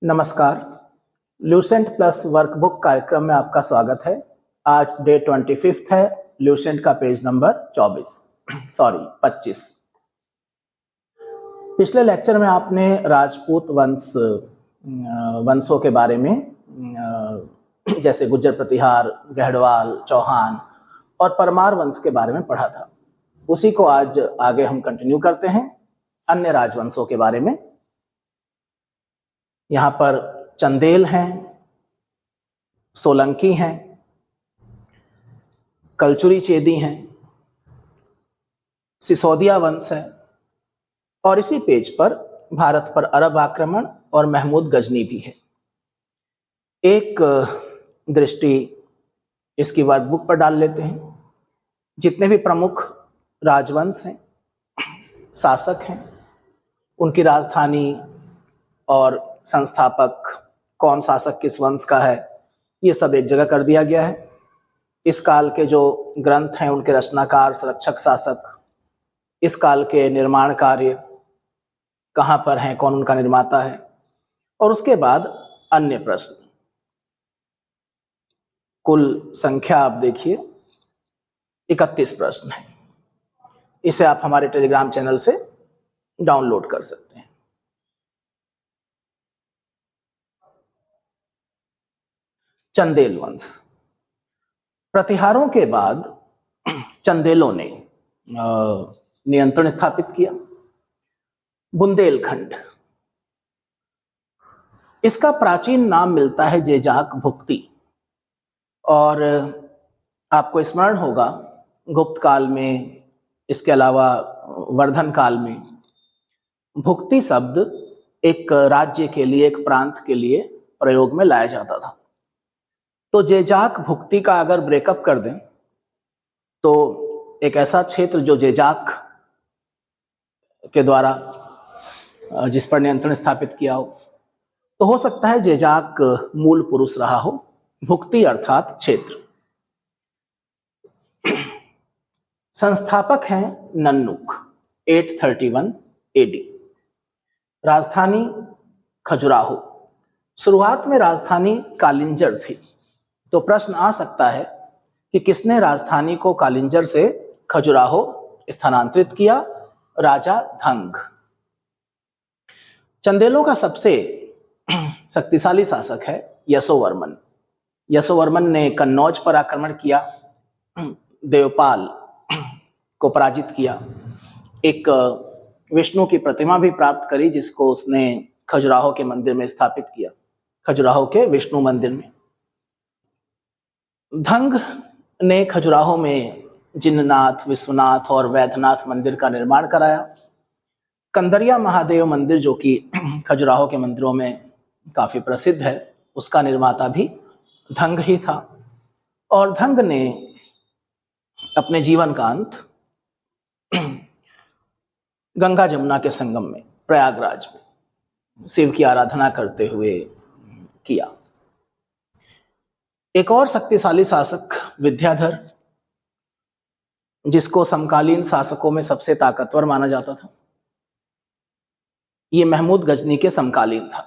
नमस्कार। Lucent plus workbook कार्यक्रम में आपका स्वागत है। आज डे 25 है। ल्यूसेंट का पेज नंबर 25। पिछले लेक्चर में आपने राजपूत वंशों के बारे में जैसे गुर्जर प्रतिहार, गहड़वाल, चौहान और परमार वंश के बारे में पढ़ा था। उसी को आज आगे हम कंटिन्यू करते हैं अन्य राजवंशों के बारे में। यहाँ पर चंदेल हैं, सोलंकी हैं, कलचुरी चेदी हैं, सिसोदिया वंश है और इसी पेज पर भारत पर अरब आक्रमण और महमूद गजनी भी है। एक दृष्टि इसकी वर्कबुक पर डाल लेते हैं। जितने भी प्रमुख राजवंश हैं, शासक हैं, उनकी राजधानी और संस्थापक, कौन शासक किस वंश का है, ये सब एक जगह कर दिया गया है। इस काल के जो ग्रंथ हैं, उनके रचनाकार, संरक्षक, शासक, इस काल के निर्माण कार्य कहाँ पर हैं, कौन उनका निर्माता है, और उसके बाद अन्य प्रश्न। कुल संख्या आप देखिए 31 प्रश्न है। इसे आप हमारे टेलीग्राम चैनल से डाउनलोड कर सकते हैं। चंदेल वंश। प्रतिहारों के बाद चंदेलों ने नियंत्रण स्थापित किया। बुंदेलखंड, इसका प्राचीन नाम मिलता है जेजाक भुक्ति, और आपको स्मरण होगा गुप्त काल में, इसके अलावा वर्धन काल में भुक्ति शब्द एक राज्य के लिए, एक प्रांत के लिए प्रयोग में लाया जाता था। तो जेजाक भुक्ति का अगर ब्रेकअप कर दें तो एक ऐसा क्षेत्र जो जेजाक के द्वारा जिस पर नियंत्रण स्थापित किया हो, तो हो सकता है जेजाक मूल पुरुष रहा हो। भुक्ति अर्थात क्षेत्र। संस्थापक हैं नन्नुक, 831 एडी। राजधानी खजुराहो। शुरुआत में राजधानी कालिंजर थी, तो प्रश्न आ सकता है कि किसने राजधानी को कालिंजर से खजुराहो स्थानांतरित किया? राजा धंग। चंदेलों का सबसे शक्तिशाली शासक है यशोवर्मन। यशोवर्मन ने कन्नौज पर आक्रमण किया, देवपाल को पराजित किया, एक विष्णु की प्रतिमा भी प्राप्त करी जिसको उसने खजुराहो के मंदिर में स्थापित किया, खजुराहो के विष्णु मंदिर में। धंग ने खजुराहो में जिन्नाथ, विश्वनाथ और वैद्यनाथ मंदिर का निर्माण कराया। कंदरिया महादेव मंदिर, जो कि खजुराहो के मंदिरों में काफी प्रसिद्ध है, उसका निर्माता भी धंग ही था। और धंग ने अपने जीवन का अंत गंगा जमुना के संगम में, प्रयागराज में शिव की आराधना करते हुए किया। एक और शक्तिशाली शासक विद्याधर, जिसको समकालीन शासकों में सबसे ताकतवर माना जाता था, ये महमूद गजनी के समकालीन था।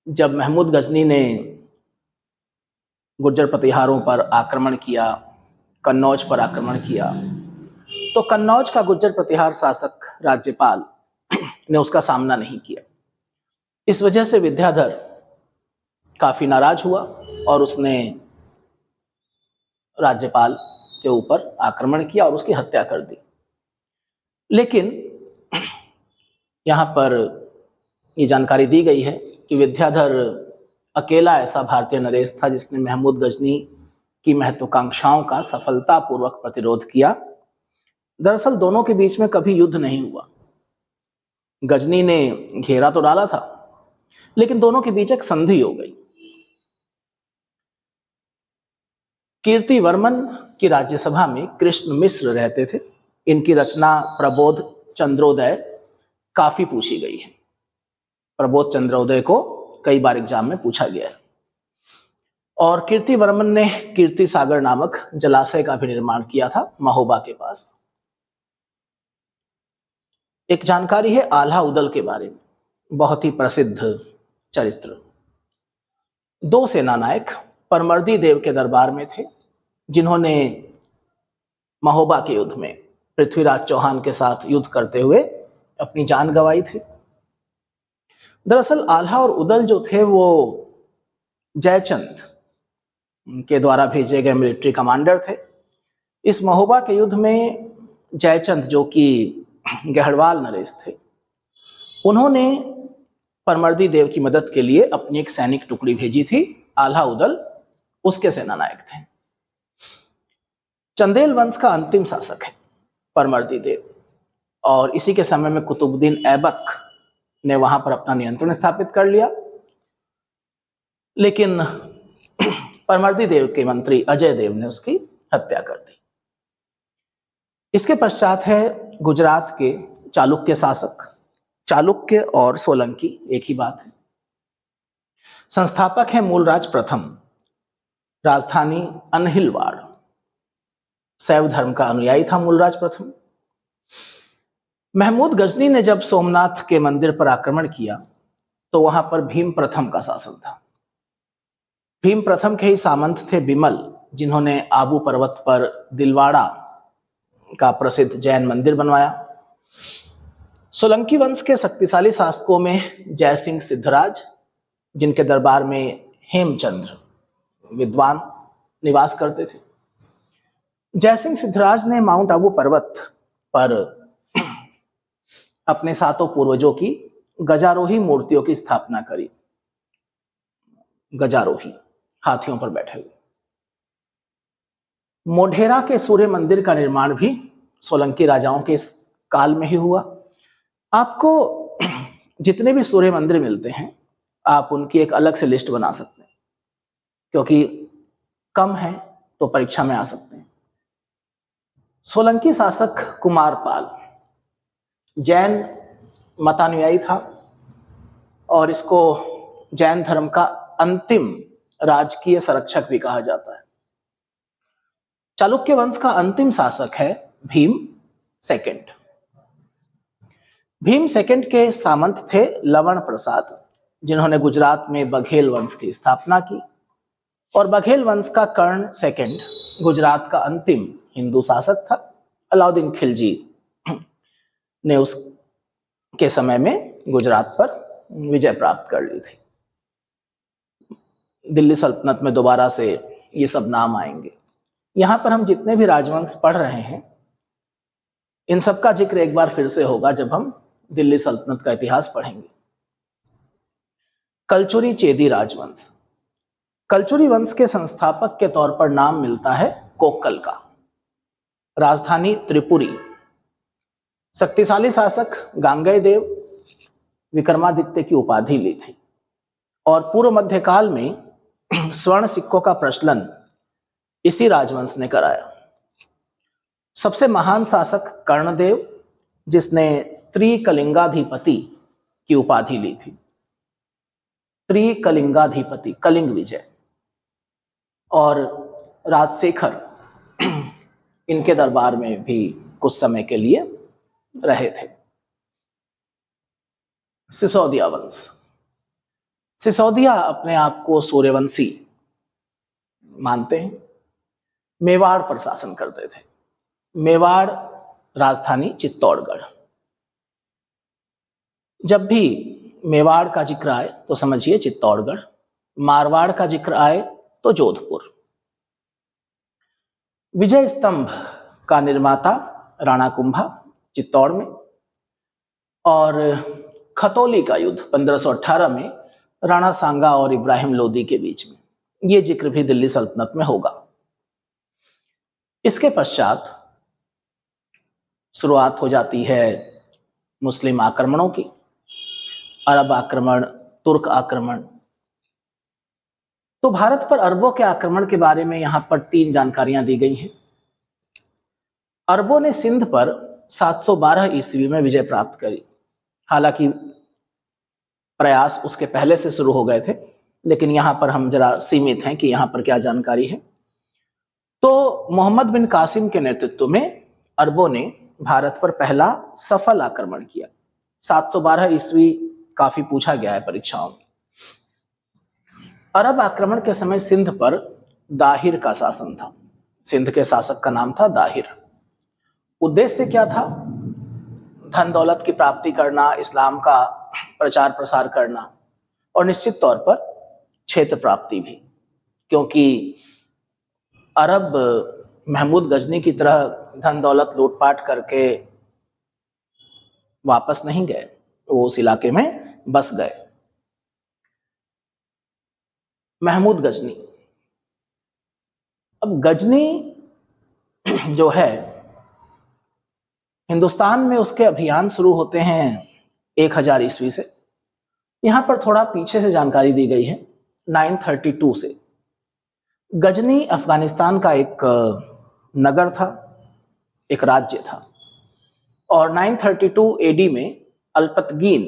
जब महमूद गजनी ने गुर्जर प्रतिहारों पर आक्रमण किया, कन्नौज पर आक्रमण किया, तो कन्नौज का गुर्जर प्रतिहार शासक राज्यपाल ने उसका सामना नहीं किया। इस वजह से विद्याधर काफी नाराज हुआ और उसने राज्यपाल के ऊपर आक्रमण किया और उसकी हत्या कर दी। लेकिन यहाँ पर ये जानकारी दी गई है कि विद्याधर अकेला ऐसा भारतीय नरेश था जिसने महमूद गजनी की महत्वाकांक्षाओं का सफलतापूर्वक प्रतिरोध किया। दरअसल दोनों के बीच में कभी युद्ध नहीं हुआ। गजनी ने घेरा तो डाला था, लेकिन दोनों के बीच एक संधि हो गई। कीर्तिवर्मन की राज्यसभा में कृष्ण मिश्र रहते थे। इनकी रचना प्रबोध चंद्रोदय काफी पूछी गई है। प्रबोध चंद्रोदय को कई बार एग्जाम में पूछा गया है। और कीर्तिवर्मन ने कीर्ति सागर नामक जलाशय का भी निर्माण किया था महोबा के पास। एक जानकारी है आल्हा उदल के बारे में, बहुत ही प्रसिद्ध चरित्र। दो सेना नायक परमर्दी देव के दरबार में थे, जिन्होंने महोबा के युद्ध में पृथ्वीराज चौहान के साथ युद्ध करते हुए अपनी जान गंवाई थी। दरअसल आल्हा और उदल जो थे वो जयचंद के द्वारा भेजे गए मिलिट्री कमांडर थे। इस महोबा के युद्ध में जयचंद, जो कि गहड़वाल नरेश थे, उन्होंने परमर्दी देव की मदद के लिए अपनी एक सैनिक टुकड़ी भेजी थी। आल्हा उदल उसके सेना नायक थे। चंदेल वंश का अंतिम शासक है परमर्दी देव, और इसी के समय में कुतुबुद्दीन ऐबक ने वहां पर अपना नियंत्रण स्थापित कर लिया। लेकिन परमर्दी देव के मंत्री अजय देव ने उसकी हत्या कर दी। इसके पश्चात है गुजरात के चालुक्य शासक। चालुक्य और सोलंकी एक ही बात है। संस्थापक है मूलराज प्रथम, राजधानी अनहिलवाड़। शैव धर्म का अनुयायी था मूलराज प्रथम। महमूद गजनी ने जब सोमनाथ के मंदिर पर आक्रमण किया तो वहां पर भीम प्रथम का शासन था। भीम प्रथम के ही सामंत थे बिमल, जिन्होंने आबू पर्वत पर दिलवाड़ा का प्रसिद्ध जैन मंदिर बनवाया। सोलंकी वंश के शक्तिशाली शासकों में जयसिंह सिद्धराज, जिनके दरबार में हेमचंद्र विद्वान निवास करते थे। जयसिंह सिद्धराज ने माउंट आबू पर्वत पर अपने सातों पूर्वजों की गजारोही मूर्तियों की स्थापना करी। गजारोही हाथियों पर बैठे हुए। मोढेरा के सूर्य मंदिर का निर्माण भी सोलंकी राजाओं के इस काल में ही हुआ। आपको जितने भी सूर्य मंदिर मिलते हैं, आप उनकी एक अलग से लिस्ट बना सकते हैं, क्योंकि कम है तो परीक्षा में आ सकते हैं। सोलंकी शासक कुमारपाल जैन मतानुयायी था और इसको जैन धर्म का अंतिम राजकीय संरक्षक भी कहा जाता है। चालुक्य वंश का अंतिम शासक है भीम सेकंड। भीम सेकंड के सामंत थे लवण प्रसाद, जिन्होंने गुजरात में बघेल वंश की स्थापना की, और बघेल वंश का कर्ण सेकंड गुजरात का अंतिम हिंदू शासक था। अलाउद्दीन खिलजी ने उसके समय में गुजरात पर विजय प्राप्त कर ली थी। दिल्ली सल्तनत में दोबारा से ये सब नाम आएंगे। यहां पर हम जितने भी राजवंश पढ़ रहे हैं, इन सब का जिक्र एक बार फिर से होगा जब हम दिल्ली सल्तनत का इतिहास पढ़ेंगे। कलचुरी चेदी राजवंश। कलचुरी वंश के संस्थापक के तौर पर नाम मिलता है कोक्कल का। राजधानी त्रिपुरी। शक्तिशाली शासक गांगेय देव विक्रमादित्य की उपाधि ली थी, और पूर्व मध्यकाल में स्वर्ण सिक्कों का प्रचलन इसी राजवंश ने कराया। सबसे महान शासक कर्णदेव, जिसने त्रिकलिंगाधिपति की उपाधि ली थी। त्रिकलिंगाधिपति, कलिंग विजय। और राजशेखर इनके दरबार में भी कुछ समय के लिए रहे थे। सिसोदिया वंश। सिसोदिया अपने आप को सूर्यवंशी मानते हैं। मेवाड़ पर शासन करते थे। मेवाड़ राजधानी चित्तौड़गढ़। जब भी मेवाड़ का जिक्र आए तो समझिए चित्तौड़गढ़, मारवाड़ का जिक्र आए तो जोधपुर। विजय स्तंभ का निर्माता राणा कुंभा चित्तौड़ में, और खतौली का युद्ध 1518 में राणा सांगा और इब्राहिम लोदी के बीच में, ये जिक्र भी दिल्ली सल्तनत में होगा। इसके पश्चात शुरुआत हो जाती है मुस्लिम आक्रमणों की। अरब आक्रमण, तुर्क आक्रमण। तो भारत पर अरबों के आक्रमण के बारे में यहां पर 3 जानकारियां दी गई हैं। अरबों ने सिंध पर 712 ईस्वी में विजय प्राप्त करी। हालांकि प्रयास उसके पहले से शुरू हो गए थे, लेकिन यहां पर हम जरा सीमित हैं कि यहां पर क्या जानकारी है। तो मोहम्मद बिन कासिम के नेतृत्व में अरबों ने भारत पर पहला सफल आक्रमण किया। 712 ईस्वी काफी पूछा गया है परीक्षाओं में। अरब आक्रमण के समय सिंध पर दाहिर का शासन था। सिंध के शासक का नाम था दाहिर। उद्देश्य क्या था? धन दौलत की प्राप्ति करना, इस्लाम का प्रचार प्रसार करना और निश्चित तौर पर क्षेत्र प्राप्ति भी, क्योंकि अरब महमूद गजनी की तरह धन दौलत लूटपाट करके वापस नहीं गए, वो उस इलाके में बस गए। महमूद गजनी, अब गजनी जो है हिंदुस्तान में उसके अभियान शुरू होते हैं 1000 ईस्वी से। यहां पर थोड़ा पीछे से जानकारी दी गई है 932 से। गजनी अफगानिस्तान का एक नगर था, एक राज्य था, और 932 एडी में अल्पतगीन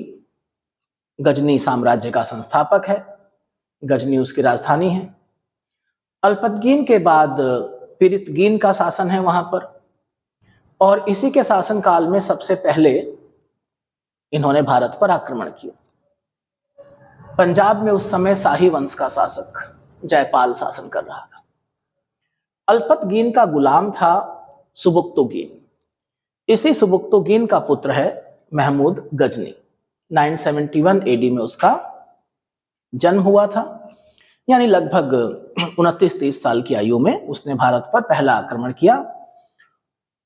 गजनी साम्राज्य का संस्थापक है। गजनी उसकी राजधानी है। अल्पतगीन के बाद पिरितगीन का शासन है वहां पर, और इसी के शासन काल में सबसे पहले इन्होंने भारत पर आक्रमण किया। पंजाब में उस समय शाही वंश का शासक जयपाल शासन कर रहा था। अल्पतगीन का गुलाम था सुबुक्तुगीन। इसी सुबुक्तुगीन का पुत्र है महमूद गजनी। 971 एडी में उसका जन्म हुआ था, यानी लगभग 29-30 साल की आयु में उसने भारत पर पहला आक्रमण किया।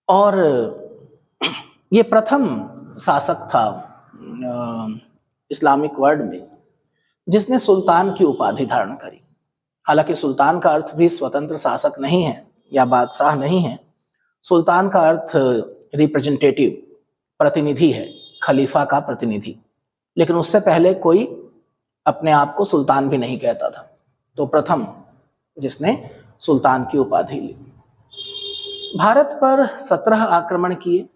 और ये प्रथम शासक था इस्लामिक वर्ल्ड में जिसने सुल्तान की उपाधि धारण करी। हालांकि सुल्तान का अर्थ भी स्वतंत्र शासक नहीं है या बादशाह नहीं है। सुल्तान का अर्थ रिप्रेजेंटेटिव, प्रतिनिधि है, खलीफा का प्रतिनिधि। लेकिन उससे पहले कोई अपने आप को सुल्तान भी नहीं कहता था, तो प्रथम जिसने सुल्तान की उपाधि ली। भारत पर 17 आक्रमण किए,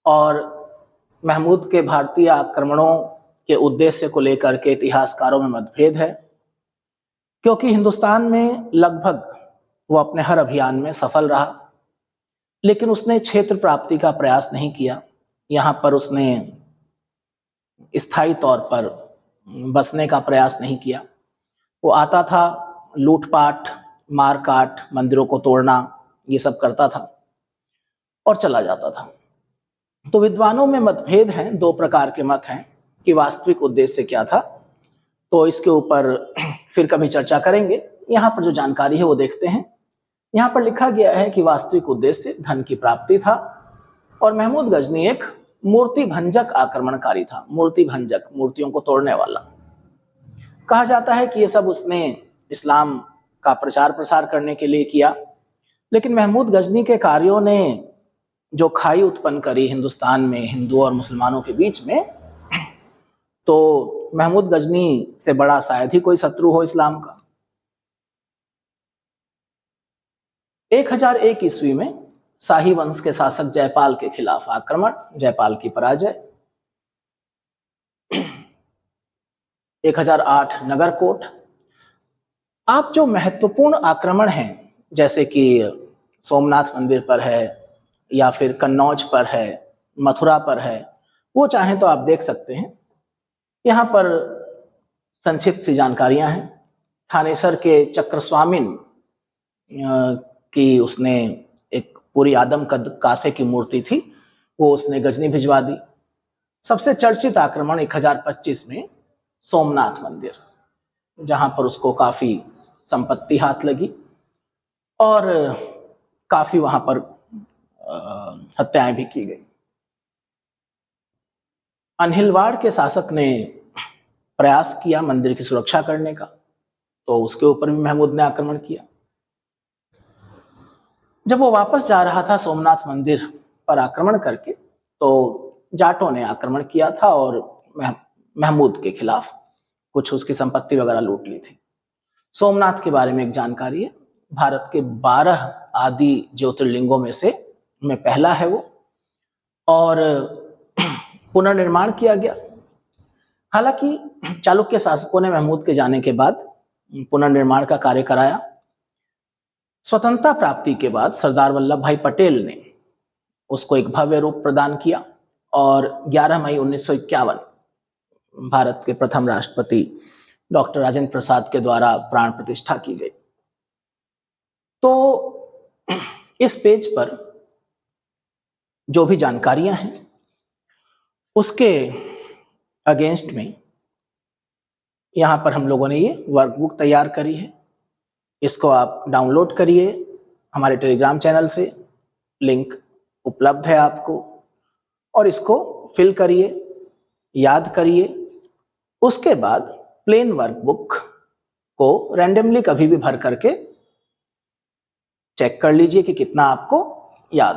और महमूद के भारतीय आक्रमणों के उद्देश्य को लेकर के इतिहासकारों में मतभेद है, क्योंकि हिंदुस्तान में लगभग वो अपने हर अभियान में सफल रहा, लेकिन उसने क्षेत्र प्राप्ति का प्रयास नहीं किया। यहाँ पर उसने स्थायी तौर पर बसने का प्रयास नहीं किया। वो आता था, लूटपाट, मारकाट, मंदिरों को तोड़ना, ये सब करता था और चला जाता था। तो विद्वानों में मतभेद हैं, 2 प्रकार के मत हैं कि वास्तविक उद्देश्य क्या था। तो इसके ऊपर फिर कभी चर्चा करेंगे। यहाँ पर जो जानकारी है वो देखते हैं। यहाँ पर लिखा गया है कि वास्तविक उद्देश्य धन की प्राप्ति था, और महमूद गजनी एक मूर्ति भंजक आक्रमणकारी था। मूर्ति भंजक, मूर्तियों को तोड़ने वाला। कहा जाता है कि ये सब उसने इस्लाम का प्रचार प्रसार करने के लिए किया, लेकिन महमूद गजनी के कार्यों ने जो खाई उत्पन्न करी हिंदुस्तान में हिंदुओं और मुसलमानों के बीच में, तो महमूद गजनी से बड़ा शायद ही कोई शत्रु हो इस्लाम का। 1001 ईस्वी में शाही वंश के शासक जयपाल के खिलाफ आक्रमण, जयपाल की पराजय। 1008 नगरकोट। आप जो महत्वपूर्ण आक्रमण हैं, जैसे कि सोमनाथ मंदिर पर है, या फिर कन्नौज पर है, मथुरा पर है, वो चाहें तो आप देख सकते हैं। यहाँ पर संक्षिप्त सी जानकारियां हैं। थानेसर के चक्रस्वामिन की उसने एक पूरी आदम कद कासे की मूर्ति थी, वो उसने गजनी भिजवा दी। सबसे चर्चित आक्रमण 1025 में सोमनाथ मंदिर, जहां पर उसको काफी संपत्ति हाथ लगी और काफी वहां पर हत्याएं भी की गई। अनहिलवाड़ के शासक ने प्रयास किया मंदिर की सुरक्षा करने का, तो उसके ऊपर भी महमूद ने आक्रमण किया। जब वो वापस जा रहा था सोमनाथ मंदिर पर आक्रमण करके, तो जाटों ने आक्रमण किया था और महमूद के खिलाफ कुछ उसकी संपत्ति वगैरह लूट ली थी। सोमनाथ के बारे में एक जानकारी है, भारत के 12 आदि ज्योतिर्लिंगों में से पहला है वो, और पुनर्निर्माण किया गया। हालांकि चालुक्य शासकों ने महमूद के जाने के बाद पुनर्निर्माण का कार्य कराया। स्वतंत्रता प्राप्ति के बाद सरदार वल्लभ भाई पटेल ने उसको एक भव्य रूप प्रदान किया, और 11 मई 1951 भारत के प्रथम राष्ट्रपति डॉक्टर राजेंद्र प्रसाद के द्वारा प्राण प्रतिष्ठा की गई। तो इस पेज पर जो भी जानकारियां हैं उसके अगेंस्ट में यहां पर हम लोगों ने ये वर्कबुक तैयार करी है। इसको आप डाउनलोड करिए हमारे टेलीग्राम चैनल से, लिंक उपलब्ध है आपको, और इसको फिल करिए, याद करिए। उसके बाद प्लेन वर्कबुक को रैंडमली कभी भी भर करके चेक कर लीजिए कि कितना आपको याद है।